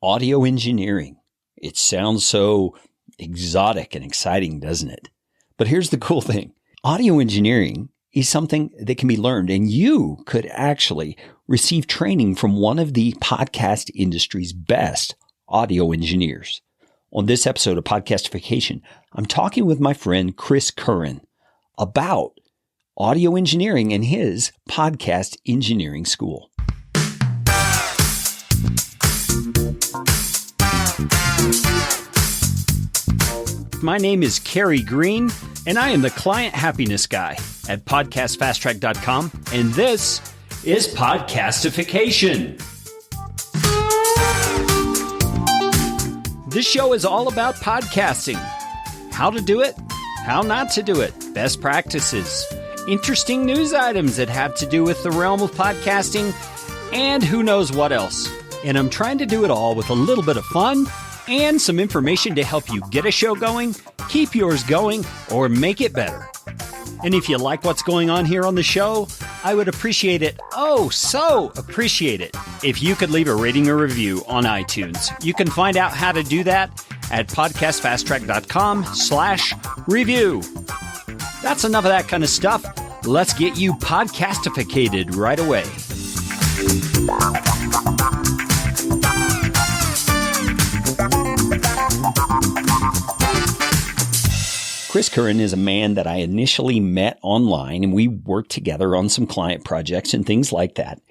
Audio engineering. It sounds so exotic and exciting, doesn't it? But here's the cool thing. Audio engineering is something that can be learned, and you could actually receive training from one of the podcast industry's best audio engineers. On this episode of Podcastification, I'm talking with my friend Chris Curran about audio engineering and his podcast engineering school. My name is Kerry Green, and I am the client happiness guy at podcastfasttrack.com, and this is Podcastification. This show is all about podcasting. How to do it, how not to do it, best practices, interesting news items that have to do with the realm of podcasting, and who knows what else. And I'm trying to do it all with a little bit of fun and some information to help you get a show going, keep yours going, or make it better. And if you like what's going on here on the show, I would appreciate it, oh so appreciate it, if you could leave a rating or review on iTunes. You can find out how to do that at podcastfasttrack.com/review. That's enough of that kind of stuff. Let's get you podcastificated right away. Chris Curran is a man that I initially met online, and we worked together on some client projects and things like that.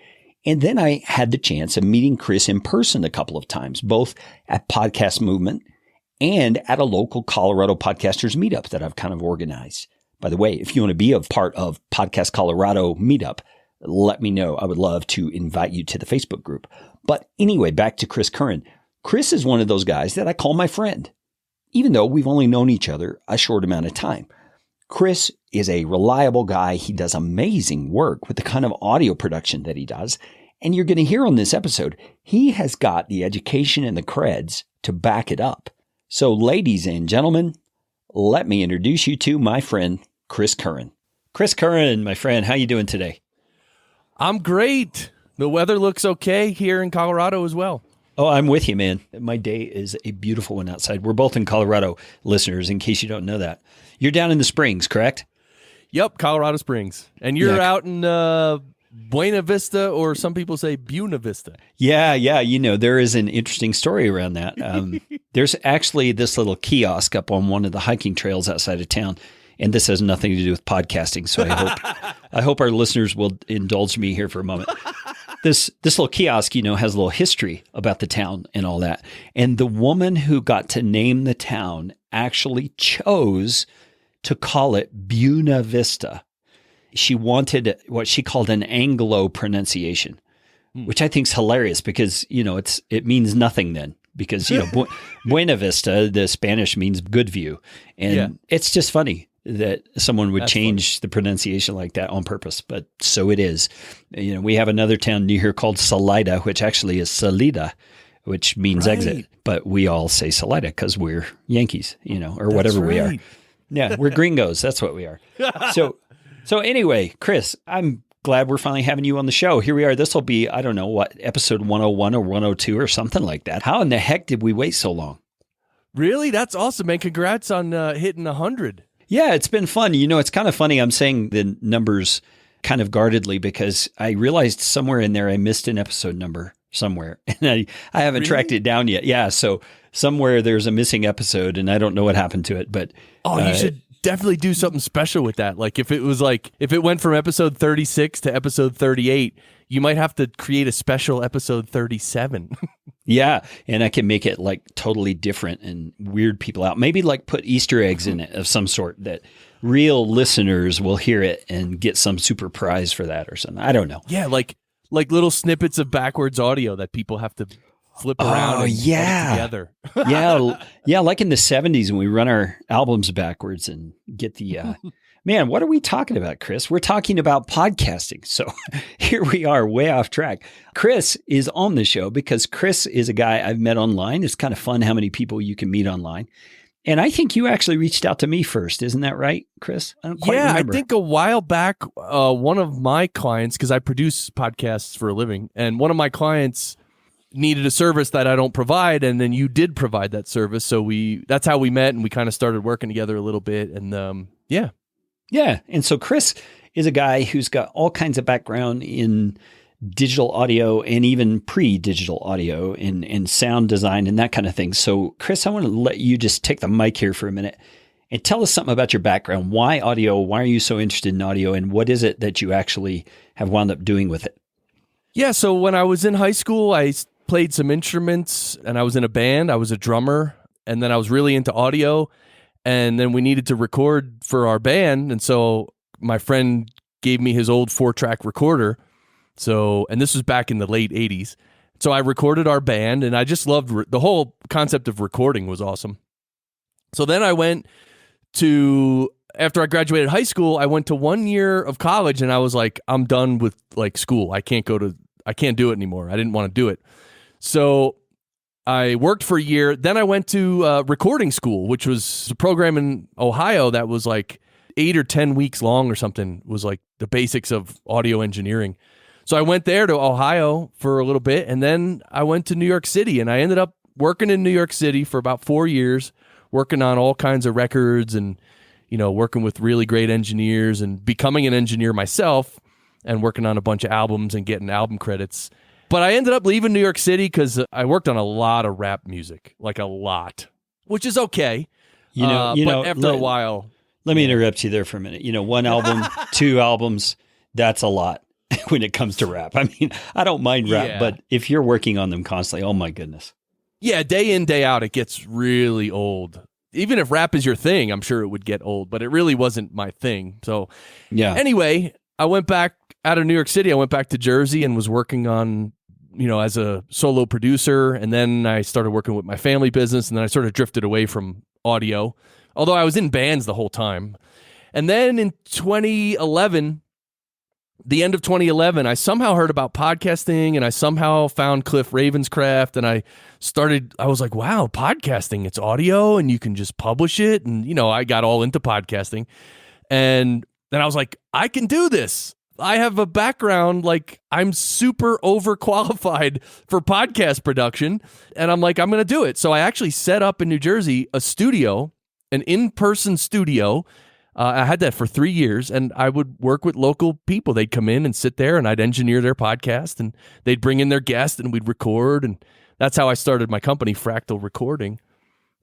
And then I had the chance of meeting Chris in person a couple of times, both at Podcast Movement and at a local Colorado podcasters meetup that I've kind of organized. By the way, if you want to be a part of Podcast Colorado meetup, let me know. I would love to invite you to the Facebook group. But anyway, back to Chris Curran. Chris is one of those guys that I call my friend, even though we've only known each other a short amount of time. Chris is a reliable guy. He does amazing work with the kind of audio production that he does. And you're going to hear on this episode, he has got the education and the creds to back it up. So ladies and gentlemen, let me introduce you to my friend, Chris Curran. Chris Curran, my friend, how you doing today? I'm great. The weather looks okay here in Colorado as well. Oh, I'm with you, man. My day is a beautiful one outside. We're both in Colorado, listeners, in case you don't know that. You're down in the Springs, correct? Yep, Colorado Springs. And you're out in Buena Vista, or some people say Buena Vista. Yeah. You know, there is an interesting story around that. There's actually this little kiosk up on one of the hiking trails outside of town. And this has nothing to do with podcasting, so I hope our listeners will indulge me here for a moment. This little kiosk, you know, has a little history about the town and all that. And the woman who got to name the town actually chose to call it Buena Vista. She wanted what she called an Anglo pronunciation, which I think is hilarious because, you know, it means nothing then. Because, you know, Buena Vista, the Spanish means good view. And It's just funny that someone would change the pronunciation like that on purpose, but so it is. You know, we have another town near here called Salida, which actually is Salida, which means exit, but we all say Salida because we're Yankees, you know, or whatever we are. Yeah, we're gringos. That's what we are. So anyway, Chris, I'm glad we're finally having you on the show. Here we are. This will be, I don't know what, episode 101 or 102 or something like that. How in the heck did we wait so long? Really? That's awesome, man. Congrats on hitting 100. Yeah, it's been fun. You know, it's kind of funny. I'm saying the numbers kind of guardedly because I realized somewhere in there I missed an episode number somewhere, and I haven't tracked it down yet. Yeah, so somewhere there's a missing episode, and I don't know what happened to it. But you should definitely do something special with that. Like if it went from episode 36 to episode 38, you might have to create a special episode 37. Yeah, and I can make it like totally different and weird people out. Maybe like put Easter eggs in it of some sort that real listeners will hear it and get some super prize for that or something. I don't know. Yeah, like little snippets of backwards audio that people have to flip around and edit together. Yeah, like in the 70s when we run our albums backwards and get the man, what are we talking about, Chris? We're talking about podcasting. So here we are, way off track. Chris is on the show because Chris is a guy I've met online. It's kind of fun how many people you can meet online. And I think you actually reached out to me first. Isn't that right, Chris? I don't quite remember. I think a while back, one of my clients, because I produce podcasts for a living, and one of my clients needed a service that I don't provide, and then you did provide that service. So that's how we met, and we kind of started working together a little bit. And yeah. Yeah. And so Chris is a guy who's got all kinds of background in digital audio and even pre-digital audio and sound design and that kind of thing. So Chris, I want to let you just take the mic here for a minute and tell us something about your background. Why audio? Why are you so interested in audio? And what is it that you actually have wound up doing with it? Yeah. So when I was in high school, I played some instruments and I was in a band. I was a drummer, and then I was really into audio, and then we needed to record for our band. And so my friend gave me his old 4-track recorder. So, and this was back in the late 80s. So I recorded our band, and I just loved the whole concept of recording was awesome. So then I went to, after I graduated high school, I went to 1 year of college, and I was like, I'm done with like school. I can't do it anymore. I didn't want to do it. So I worked for a year. Then I went to recording school, which was a program in Ohio that was like 8 or 10 weeks long or something. It was like the basics of audio engineering. So I went there to Ohio for a little bit, and then I went to New York City, and I ended up working in New York City for about 4 years, working on all kinds of records and, working with really great engineers and becoming an engineer myself and working on a bunch of albums and getting album credits. But I ended up leaving New York City because I worked on a lot of rap music, like a lot, which is okay. But after a while... Let me interrupt you there for a minute. 1 album, 2 albums, that's a lot when it comes to rap. I mean, I don't mind rap, but if you're working on them constantly, oh my goodness. Yeah, day in, day out, it gets really old. Even if rap is your thing, I'm sure it would get old, but it really wasn't my thing. So anyway, I went back out of New York City. I went back to Jersey and was working on, as a solo producer. And then I started working with my family business, and then I sort of drifted away from audio, although I was in bands the whole time. And then in 2011, the end of 2011, I somehow heard about podcasting, and I somehow found Cliff Ravenscraft, and I was like, wow, podcasting, it's audio and you can just publish it. And, I got all into podcasting, and then I was like, I can do this. I have a background, like I'm super overqualified for podcast production. And I'm like, I'm going to do it. So I actually set up in New Jersey a studio, an in-person studio. I had that for 3 years, and I would work with local people. They'd come in and sit there, and I'd engineer their podcast, and they'd bring in their guests, and we'd record. And that's how I started my company, Fractal Recording.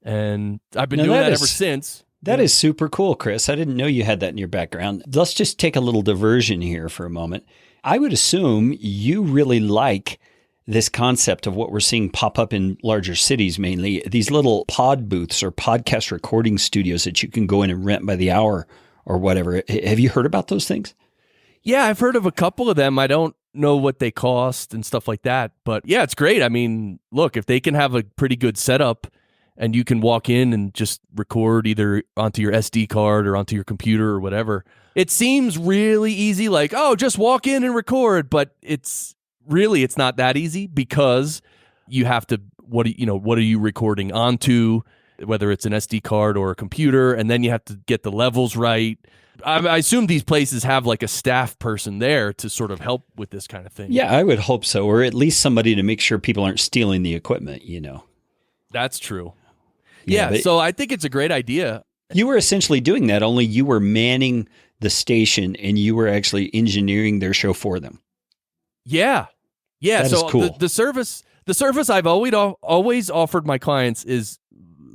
And I've been doing that ever since. That is super cool, Chris. I didn't know you had that in your background. Let's just take a little diversion here for a moment. I would assume you really like this concept of what we're seeing pop up in larger cities, mainly these little pod booths or podcast recording studios that you can go in and rent by the hour or whatever. Have you heard about those things? Yeah, I've heard of a couple of them. I don't know what they cost and stuff like that. But yeah, it's great. I mean, look, if they can have a pretty good setup and you can walk in and just record either onto your SD card or onto your computer or whatever, it seems really easy, like, oh, just walk in and record. But it's not that easy, because you have to, what are you recording onto, whether it's an SD card or a computer, and then you have to get the levels right. I assume these places have like a staff person there to sort of help with this kind of thing. Yeah, I would hope so, or at least somebody to make sure people aren't stealing the equipment, That's true. Yeah, so I think it's a great idea. You were essentially doing that, only you were manning the station and you were actually engineering their show for them. Yeah. That so is cool. The service I've always offered my clients is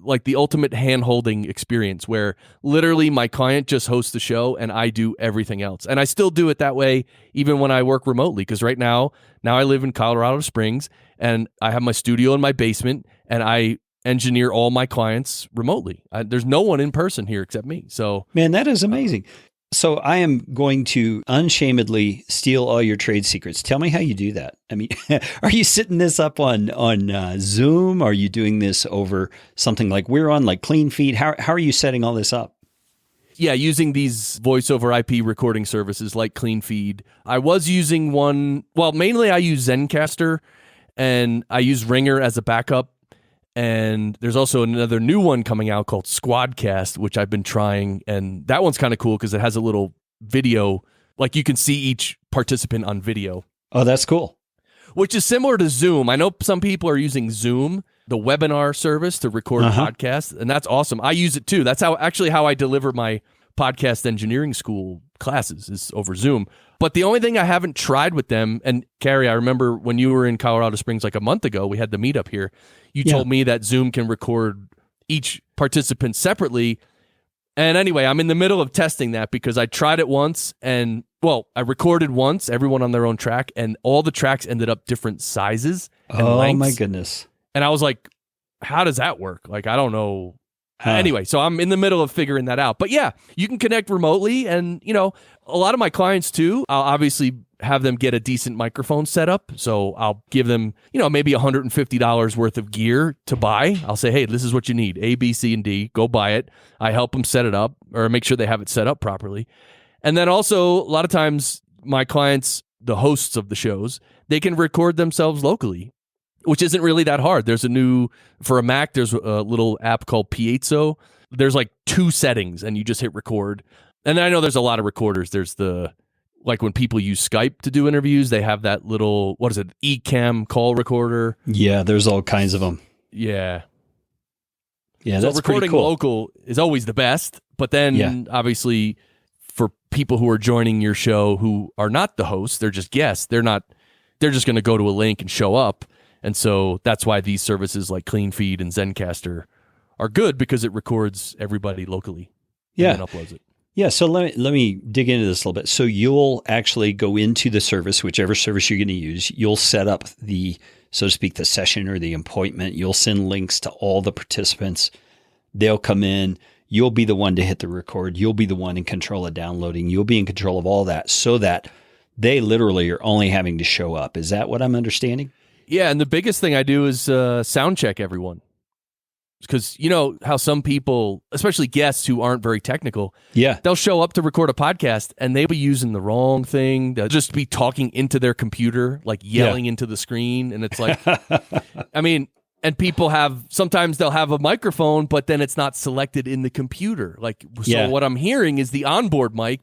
like the ultimate hand-holding experience, where literally my client just hosts the show and I do everything else. And I still do it that way even when I work remotely, because right now I live in Colorado Springs and I have my studio in my basement and I engineer all my clients remotely. There's no one in person here except me. So, man, that is amazing. So I am going to unshamedly steal all your trade secrets. Tell me how you do that. I mean, are you setting this up on Zoom? Are you doing this over something like we're on, like Clean Feed? How are you setting all this up? Yeah, using these voice over IP recording services like Clean Feed. I was using one, well, mainly I use Zencaster and I use Ringer as a backup. And there's also another new one coming out called Squadcast, which I've been trying. And that one's kind of cool because it has a little video, like you can see each participant on video. Oh, that's cool. which is similar to Zoom. I know some people are using Zoom, the webinar service, to record podcasts, and that's awesome. I use it too. That's how I deliver my podcast engineering school classes is over Zoom. But the only thing I haven't tried with them, and Carrie, I remember when you were in Colorado Springs like a month ago, we had the meetup here. You told me that Zoom can record each participant separately. And anyway, I'm in the middle of testing that because I tried it once and, I recorded once, everyone on their own track, and all the tracks ended up different sizes and lengths. Oh, my goodness. And I was like, how does that work? Like, I don't know. Anyway, so I'm in the middle of figuring that out. But yeah, you can connect remotely. And, a lot of my clients too, I'll obviously have them get a decent microphone set up. So I'll give them, maybe $150 worth of gear to buy. I'll say, hey, this is what you need. A, B, C, and D. Go buy it. I help them set it up or make sure they have it set up properly. And then also, a lot of times, my clients, the hosts of the shows, they can record themselves locally, which isn't really that hard. For a Mac, there's a little app called Piezo. There's like 2 settings, and you just hit record. And I know there's a lot of recorders. There's like when people use Skype to do interviews, they have that little, Ecamm call recorder. Yeah, there's all kinds of them. Yeah. Yeah, so that's recording pretty cool. local is always the best. But then, obviously, for people who are joining your show who are not the hosts, they're just guests. They're just going to go to a link and show up. And so that's why these services like CleanFeed and Zencaster are good, because it records everybody locally and then uploads it. Yeah, so let me dig into this a little bit. So you'll actually go into the service, whichever service you're going to use. You'll set up the, so to speak, the session or the appointment. You'll send links to all the participants. They'll come in. You'll be the one to hit the record. You'll be the one in control of downloading. You'll be in control of all that so that they literally are only having to show up. Is that what I'm understanding? Yeah, and the biggest thing I do is sound check everyone. Because you know how some people, especially guests who aren't very technical, they'll show up to record a podcast and they'll be using the wrong thing. They'll just be talking into their computer, like yelling into the screen. And it's like, and people sometimes they'll have a microphone, but then it's not selected in the computer. So what I'm hearing is the onboard mic.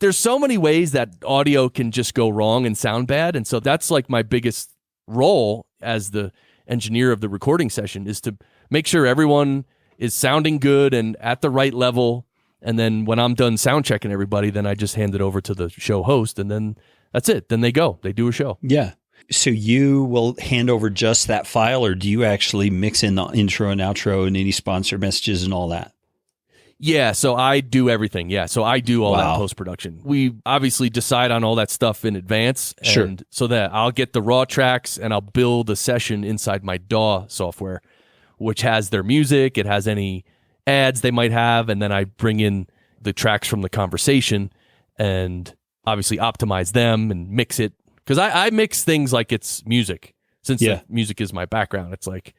There's so many ways that audio can just go wrong and sound bad. And so that's like my biggest role as the engineer of the recording session, is to make sure everyone is sounding good and at the right level. And then when I'm done sound checking everybody, then I just hand it over to the show host, and then that's it. Then they do a show. Yeah. So you will hand over just that file, or do you actually mix in the intro and outro and any sponsor messages and all that? Yeah, so I do everything. Yeah, so I do all that post-production. We obviously decide on all that stuff in advance. And so that I'll get the raw tracks and I'll build a session inside my DAW software, which has their music. It has any ads they might have. And then I bring in the tracks from the conversation and obviously optimize them and mix it. Because I mix things like it's music. Since the music is my background, it's like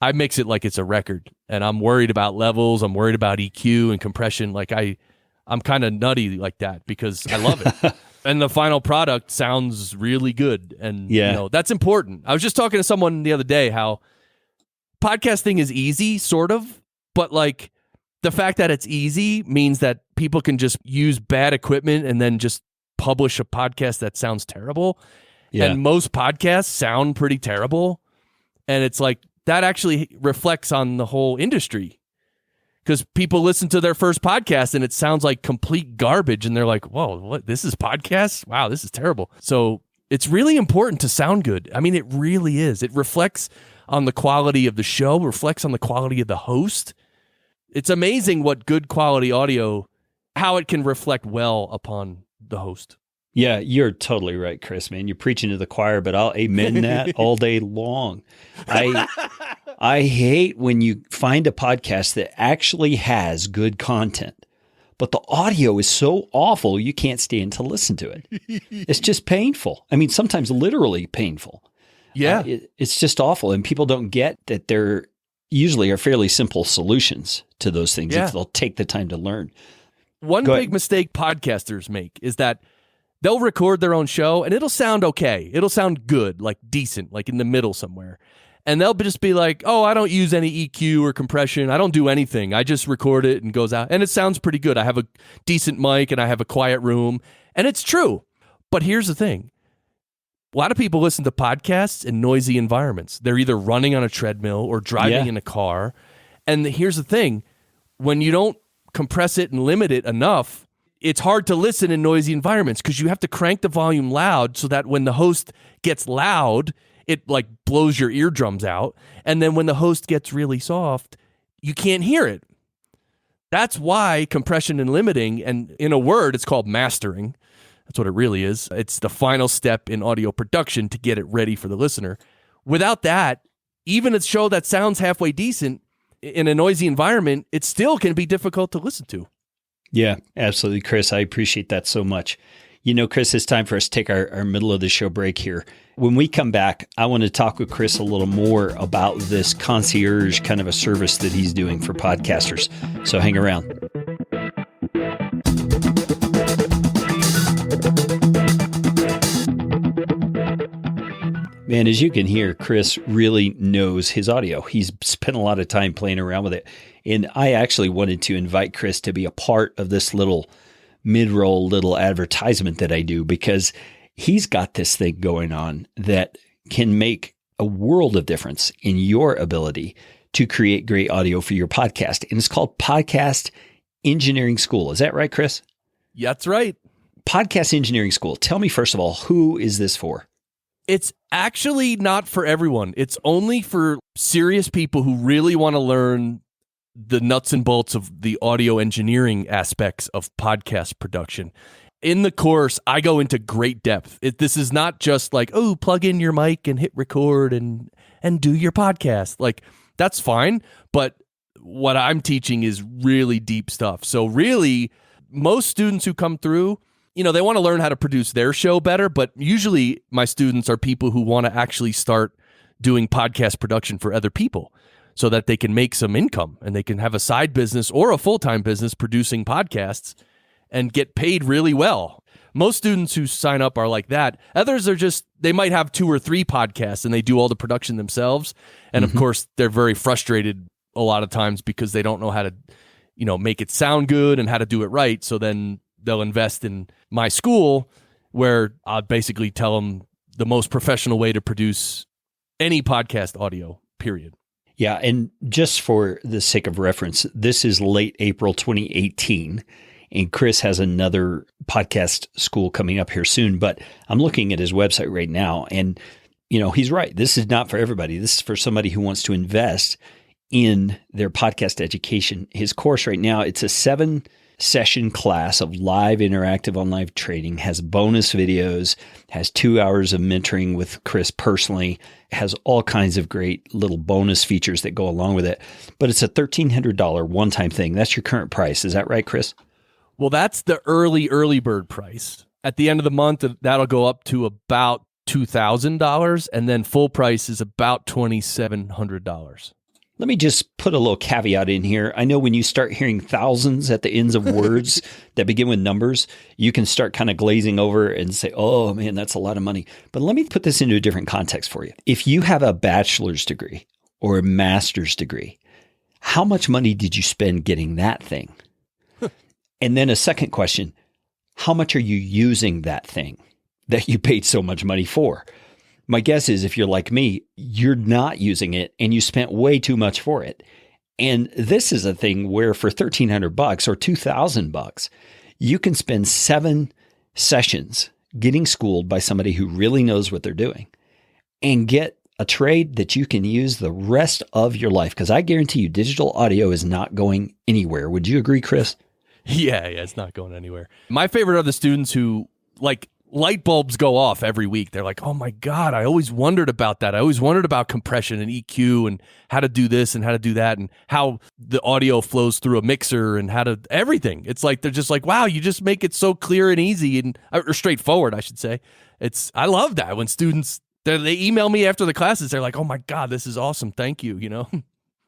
I mix it like it's a record, and I'm worried about levels. I'm worried about EQ and compression. Like I'm kind of nutty like that because I love it. And the final product sounds really good. And you know, that's important. I was just talking to someone the other day how podcasting is easy, sort of, but like the fact that it's easy means that people can just use bad equipment and then just publish a podcast that sounds terrible. Yeah. And most podcasts sound pretty terrible. And it's like, that actually reflects on the whole industry, because people listen to their first podcast and it sounds like complete garbage. And they're like, whoa, what? This is podcasts? Wow, this is terrible. So it's really important to sound good. I mean, it really is. It reflects on the quality of the show, reflects on the quality of the host. It's amazing what good quality audio, how it can reflect well upon the host. Yeah, you're totally right, Chris, man. You're preaching to the choir, but I'll amen that all day long. I hate when you find a podcast that actually has good content, but the audio is so awful you can't stand to listen to it. It's just painful. I mean, sometimes literally painful. Yeah. It's just awful, and people don't get that there usually are fairly simple solutions to those things if they'll take the time to learn. One big mistake podcasters make is that they'll record their own show and it'll sound okay. It'll sound good, like decent, like in the middle somewhere. And they'll just be like, oh, I don't use any EQ or compression. I don't do anything. I just record it and goes out. And it sounds pretty good. I have a decent mic and I have a quiet room. And it's true. But here's the thing. A lot of people listen to podcasts in noisy environments. They're either running on a treadmill or driving in a car. And here's the thing. When you don't compress it and limit it enough, it's hard to listen in noisy environments because you have to crank the volume loud so that when the host gets loud, it like blows your eardrums out. And then when the host gets really soft, you can't hear it. That's why compression and limiting, and in a word, it's called mastering. That's what it really is. It's the final step in audio production to get it ready for the listener. Without that, even a show that sounds halfway decent in a noisy environment, it still can be difficult to listen to. Yeah, absolutely, Chris. I appreciate that so much. You know, Chris, it's time for us to take our middle of the show break here. When we come back, I want to talk with Chris a little more about this concierge kind of a service that he's doing for podcasters. So hang around. Man, as you can hear, Chris really knows his audio. He's spent a lot of time playing around with it. And I actually wanted to invite Chris to be a part of this little mid-roll little advertisement that I do, because he's got this thing going on that can make a world of difference in your ability to create great audio for your podcast. And it's called Podcast Engineering School. Is that right, Chris? Yeah, that's right. Podcast Engineering School. Tell me, first of all, who is this for? It's actually not for everyone. It's only for serious people who really want to learn the nuts and bolts of the audio engineering aspects of podcast production. In the course, I go into great depth. This is not just like, oh, plug in your mic and hit record and do your podcast. Like, that's fine. But what I'm teaching is really deep stuff. So really, most students who come through, they want to learn how to produce their show better, but usually my students are people who want to actually start doing podcast production for other people so that they can make some income and they can have a side business or a full-time business producing podcasts and get paid really well. Most students who sign up are like that. Others are just, they might have 2 or 3 podcasts and they do all the production themselves. And of course, they're very frustrated a lot of times because they don't know how to, make it sound good and how to do it right. So then they'll invest in my school, where I'll basically tell them the most professional way to produce any podcast audio, period. Yeah, and just for the sake of reference, this is late April 2018, and Chris has another podcast school coming up here soon, but I'm looking at his website right now, and he's right. This is not for everybody. This is for somebody who wants to invest in their podcast education. His course right now, it's a 7-session class of live interactive on live training, has bonus videos, has 2 hours of mentoring with Chris personally, has all kinds of great little bonus features that go along with it. But it's a $1,300 one-time thing. That's your current price. Is that right, Chris? Well, that's the early bird price. At the end of the month, that'll go up to about $2,000, and then full price is about $2,700. Let me just put a little caveat in here. I know when you start hearing thousands at the ends of words that begin with numbers, you can start kind of glazing over and say, oh man, that's a lot of money. But let me put this into a different context for you. If you have a bachelor's degree or a master's degree, how much money did you spend getting that thing? And then a second question, how much are you using that thing that you paid so much money for? My guess is if you're like me, you're not using it and you spent way too much for it. And this is a thing where for $1,300 or $2,000, you can spend 7 sessions getting schooled by somebody who really knows what they're doing and get a trade that you can use the rest of your life. Because I guarantee you, digital audio is not going anywhere. Would you agree, Chris? Yeah, it's not going anywhere. My favorite are the students who, like, light bulbs go off every week. They're like, oh my God, I always wondered about that. I always wondered about compression and EQ and how to do this and how to do that and how the audio flows through a mixer and how to everything. It's like, they're just like, wow, you just make it so clear and easy and or straightforward, I should say. I love that when students, they email me after the classes. They're like, oh my God, this is awesome. Thank you.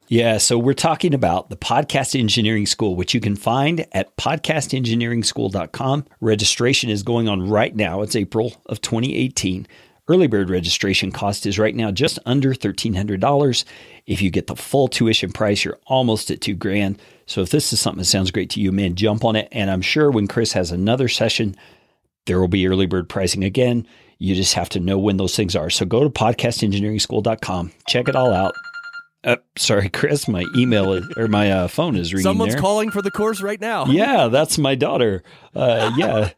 Yeah, so we're talking about the Podcast Engineering School, which you can find at podcastengineeringschool.com. Registration is going on right now. It's April of 2018. Early bird registration cost is right now just under $1,300. If you get the full tuition price, you're almost at $2,000. So if this is something that sounds great to you, man, jump on it. And I'm sure when Chris has another session, there will be early bird pricing again. You just have to know when those things are. So go to podcastengineeringschool.com, check it all out. Sorry, Chris, my my phone is ringing. Someone's calling for the course right now. Yeah, that's my daughter. Yeah.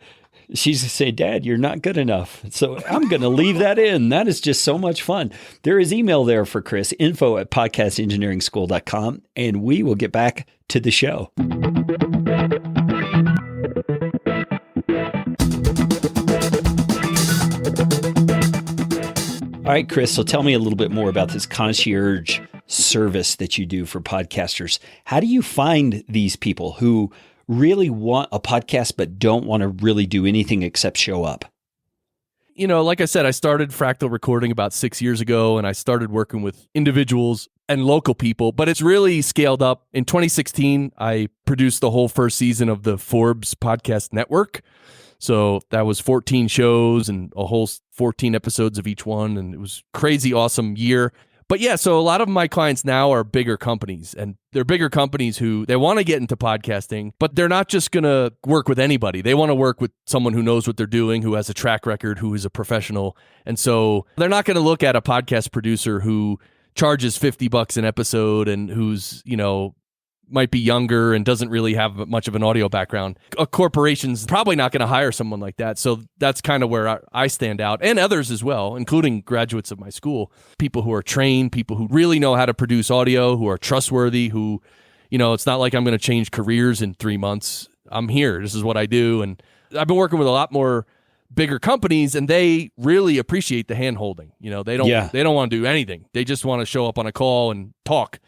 She's going to say, Dad, you're not good enough. So I'm going to leave that in. That is just so much fun. There is email there for Chris, info@podcastengineeringschool.com, and we will get back to the show. All right, Chris, so tell me a little bit more about this concierge service that you do for podcasters. How do you find these people who really want a podcast but don't want to really do anything except show up? You know, like I said, I started Fractal Recording about 6 years ago, and I started working with individuals and local people, but it's really scaled up. In 2016, I produced the whole first season of the Forbes Podcast Network. So that was 14 shows and a whole 14 episodes of each one, and it was crazy awesome year. But yeah, so a lot of my clients now are bigger companies, and they're bigger companies who they want to get into podcasting, but they're not just going to work with anybody. They want to work with someone who knows what they're doing, who has a track record, who is a professional. And so they're not going to look at a podcast producer who charges $50 an episode and who's, you know, might be younger and doesn't really have much of an audio background. A corporation's probably not going to hire someone like that. So that's kind of where I stand out, and others as well, including graduates of my school, people who are trained, people who really know how to produce audio, who are trustworthy, who, you know, it's not like I'm going to change careers in 3 months. I'm here. This is what I do. And I've been working with a lot more bigger companies, and they really appreciate the hand holding. You know, they don't want to do anything. They just want to show up on a call and talk.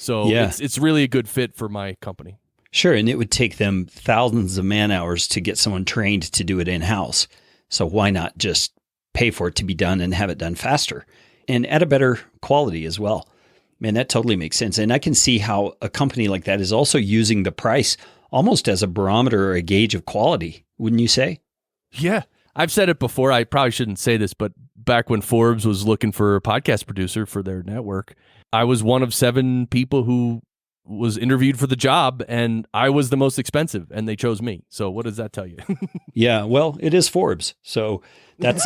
So it's really a good fit for my company. Sure, and it would take them thousands of man hours to get someone trained to do it in-house. So why not just pay for it to be done and have it done faster and at a better quality as well? Man, that totally makes sense. And I can see how a company like that is also using the price almost as a barometer or a gauge of quality, wouldn't you say? Yeah. I've said it before. I probably shouldn't say this, but back when Forbes was looking for a podcast producer for their network, I was one of 7 people who was interviewed for the job, and I was the most expensive, and they chose me. So what does that tell you? Yeah, well, it is Forbes. So that's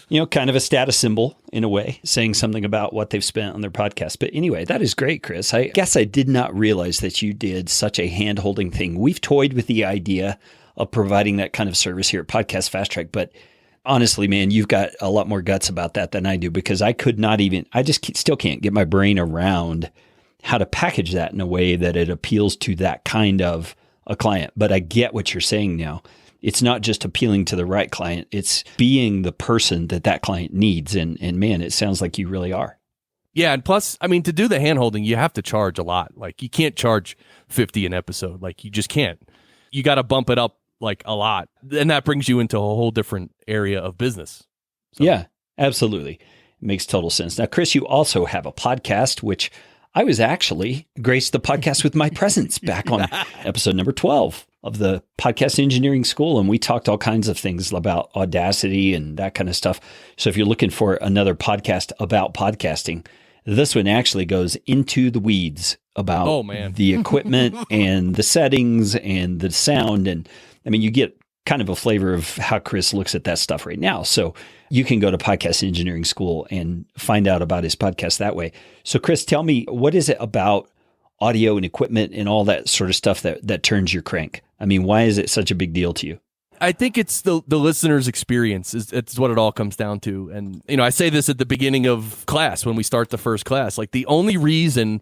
you know, kind of a status symbol in a way, saying something about what they've spent on their podcast. But anyway, that is great, Chris. I guess I did not realize that you did such a hand-holding thing. We've toyed with the idea of providing that kind of service here at Podcast Fast Track, but honestly, man, you've got a lot more guts about that than I do, because I just still can't get my brain around how to package that in a way that it appeals to that kind of a client. But I get what you're saying now. It's not just appealing to the right client. It's being the person that client needs. And man, it sounds like you really are. Yeah. And plus, I mean, to do the handholding, you have to charge a lot. Like, you can't charge $50 an episode. Like, you just can't. You got to bump it up like a lot. And that brings you into a whole different area of business. So. Yeah, absolutely. It makes total sense. Now, Chris, you also have a podcast, which I was actually graced the podcast with my presence back on episode number 12 of the Podcast Engineering School. And we talked all kinds of things about Audacity and that kind of stuff. So if you're looking for another podcast about podcasting, this one actually goes into the weeds about the equipment and the settings and the sound. And I mean, you get kind of a flavor of how Chris looks at that stuff right now. So you can go to Podcast Engineering School and find out about his podcast that way. So Chris, tell me, what is it about audio and equipment and all that sort of stuff that turns your crank? I mean, why is it such a big deal to you? I think it's the listener's experience. It's what it all comes down to. And, you know, I say this at the beginning of class when we start the first class. Like, the only reason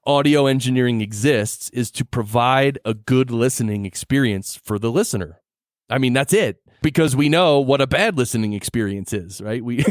audio engineering exists is to provide a good listening experience for the listener. I mean, that's it. Because we know what a bad listening experience is, right? We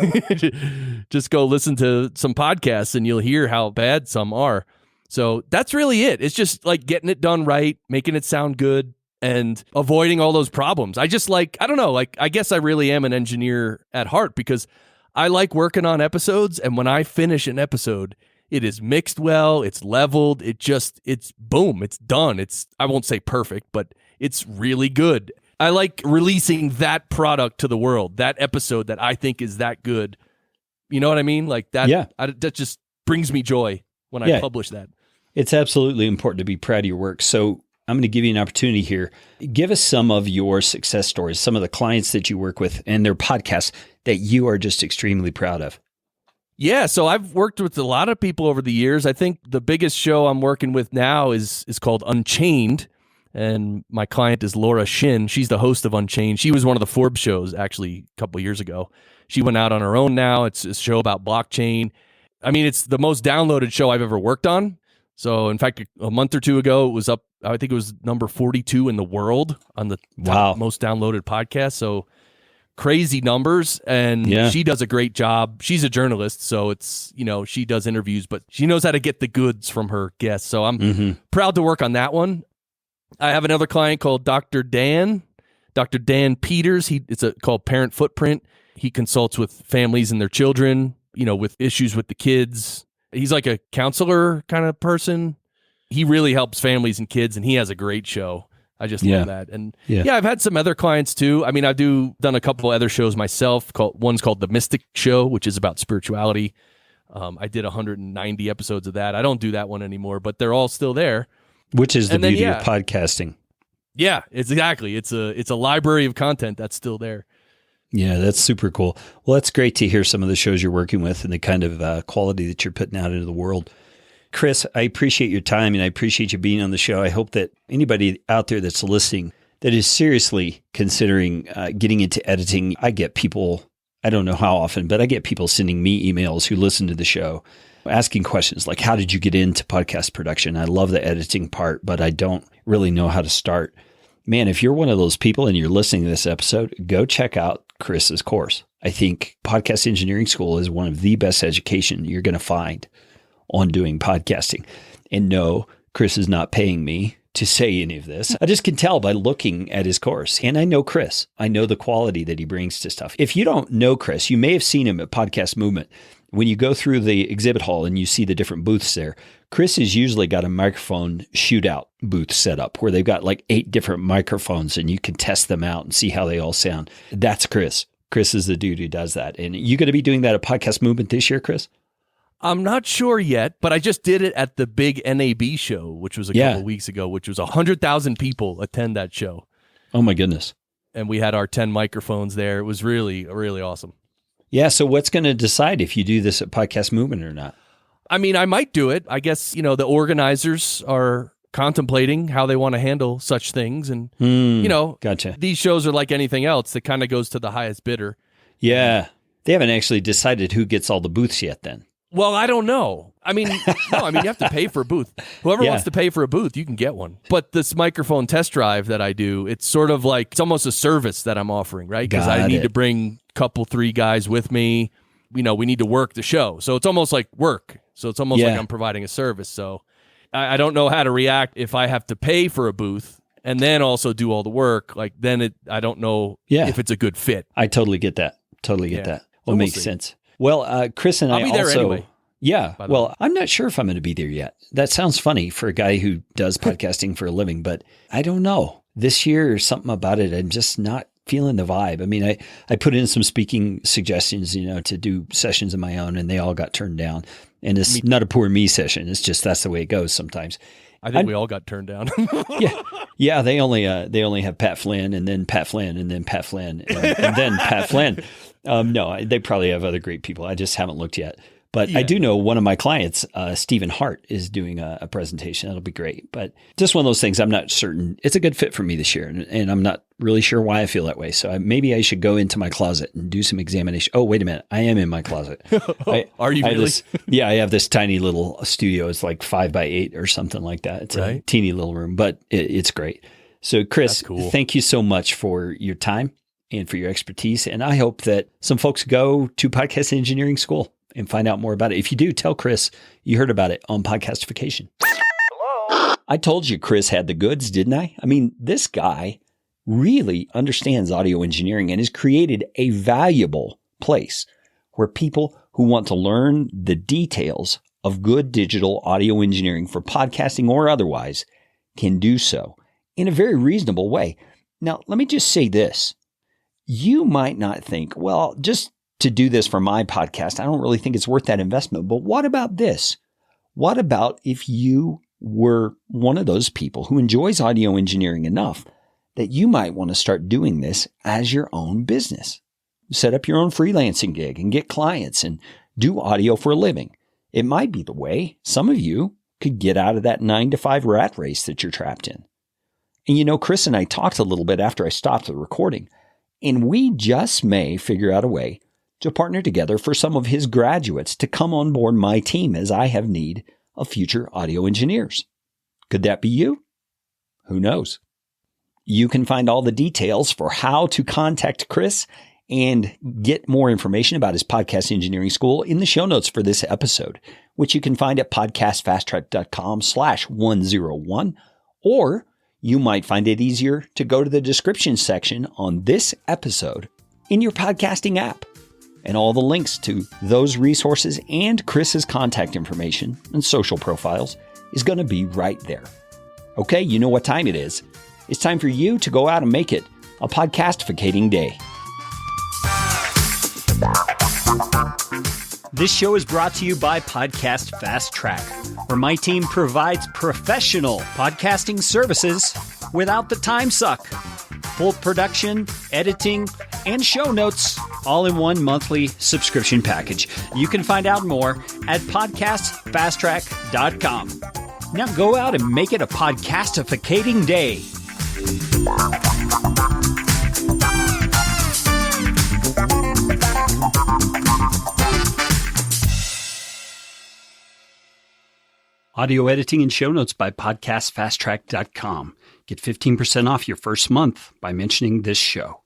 just go listen to some podcasts and you'll hear how bad some are. So that's really it. It's just like getting it done right, making it sound good, and avoiding all those problems. I guess I really am an engineer at heart, because I like working on episodes. And when I finish an episode, it is mixed well, it's leveled, it's boom, it's done. I won't say perfect, but it's really good. I like releasing that product to the world, that episode that I think is that good. You know what I mean? Like that, that just brings me joy when I publish that. It's absolutely important to be proud of your work. So I'm going to give you an opportunity here. Give us some of your success stories, some of the clients that you work with and their podcasts that you are just extremely proud of. Yeah, so I've worked with a lot of people over the years. I think the biggest show I'm working with now is called Unchained, and my client is Laura Shin. She's the host of Unchained. She was one of the Forbes shows actually a couple of years ago. She went out on her own now. It's a show about blockchain. I mean, it's the most downloaded show I've ever worked on. So, in fact, a month or two ago, it was up. I think it was number 42 in the world on the top most downloaded podcast. So, crazy numbers. And she does a great job. She's a journalist, so it's, she does interviews, but she knows how to get the goods from her guests. So, I'm proud to work on that one. I have another client called Dr. Dan Peters. It's called Parent Footprint. He consults with families and their children, with issues with the kids. He's like a counselor kind of person. He really helps families and kids, and he has a great show. I just love that. And I've had some other clients too. I mean, I've done a couple other shows myself. One's called The Mystic Show, which is about spirituality. I did 190 episodes of that. I don't do that one anymore, but they're all still there. Which is the beauty of podcasting. Yeah, it's exactly. It's a library of content that's still there. Yeah, that's super cool. Well, that's great to hear some of the shows you're working with and the kind of quality that you're putting out into the world. Chris, I appreciate your time and I appreciate you being on the show. I hope that anybody out there that's listening that is seriously considering getting into editing, I get people, I don't know how often, but I get people sending me emails who listen to the show asking questions like, how did you get into podcast production? I love the editing part, but I don't really know how to start. Man, if you're one of those people and you're listening to this episode, go check out Chris's course. I think Podcast Engineering School is one of the best education you're going to find on doing podcasting. And no, Chris is not paying me to say any of this. I just can tell by looking at his course. And I know Chris. I know the quality that he brings to stuff. If you don't know Chris, you may have seen him at Podcast Movement. When you go through the exhibit hall and you see the different booths there, Chris has usually got a microphone shootout booth set up where they've got like 8 different microphones and you can test them out and see how they all sound. That's Chris. Chris is the dude who does that. And you going to be doing that at Podcast Movement this year, Chris? I'm not sure yet, but I just did it at the big NAB show, which was a couple of weeks ago, which was 100,000 people attend that show. Oh my goodness. And we had our 10 microphones there. It was really, really awesome. Yeah. So what's going to decide if you do this at Podcast Movement or not? I mean, I might do it. I guess, the organizers are contemplating how they want to handle such things. And, gotcha. These shows are like anything else that kind of goes to the highest bidder. Yeah. They haven't actually decided who gets all the booths yet then. Well, I don't know. I mean, you have to pay for a booth. Whoever wants to pay for a booth, you can get one. But this microphone test drive that I do, it's sort of like, it's almost a service that I'm offering, right? Because I need to bring a couple, 3 guys with me. We need to work the show. So it's almost like work. So it's almost like I'm providing a service. So I don't know how to react if I have to pay for a booth and then also do all the work. Like then I don't know if it's a good fit. I totally get that. Totally get that. Well, makes sense. Well, Chris and I'll be there anyway. Yeah. Well, I'm not sure if I'm going to be there yet. That sounds funny for a guy who does podcasting for a living, but I don't know. This year or something about it, I'm just not feeling the vibe. I mean, I put in some speaking suggestions, to do sessions of my own and they all got turned down. And it's not a poor me session. It's just, that's the way it goes sometimes. I think we all got turned down. Yeah. They only have Pat Flynn and then Pat Flynn and then Pat Flynn and then Pat Flynn. No, they probably have other great people. I just haven't looked yet. But I do know one of my clients, Stephen Hart, is doing a presentation. That'll be great. But just one of those things, I'm not certain. It's a good fit for me this year. And I'm not really sure why I feel that way. So maybe I should go into my closet and do some examination. Oh, wait a minute. I am in my closet. Are you really? I have this tiny little studio. It's like 5x8 or something like that. It's a teeny little room, but it's great. So Chris, thank you so much for your time and for your expertise. And I hope that some folks go to Podcast Engineering School and find out more about it. If you do, tell Chris you heard about it on Podcastification. Hello? I told you Chris had the goods, didn't I? I mean, this guy really understands audio engineering and has created a valuable place where people who want to learn the details of good digital audio engineering for podcasting or otherwise can do so in a very reasonable way. Now, let me just say this. You might not think, well, just to do this for my podcast, I don't really think it's worth that investment. But what about this? What about if you were one of those people who enjoys audio engineering enough that you might want to start doing this as your own business. Set up your own freelancing gig and get clients and do audio for a living. It might be the way some of you could get out of that 9-to-5 rat race that you're trapped in. And Chris and I talked a little bit after I stopped the recording, and we just may figure out a way to partner together for some of his graduates to come on board my team as I have need of future audio engineers. Could that be you? Who knows? You can find all the details for how to contact Chris and get more information about his podcast engineering school in the show notes for this episode, which you can find at podcastfasttrack.com/101, or you might find it easier to go to the description section on this episode in your podcasting app. And all the links to those resources and Chris's contact information and social profiles is going to be right there. Okay, you know what time it is. It's time for you to go out and make it a podcastificating day. This show is brought to you by Podcast Fast Track, where my team provides professional podcasting services without the time suck. Full production, editing, and show notes, all in one monthly subscription package. You can find out more at podcastfasttrack.com. Now go out and make it a podcastificating day. Audio editing and show notes by podcastfasttrack.com. Get 15% off your first month by mentioning this show.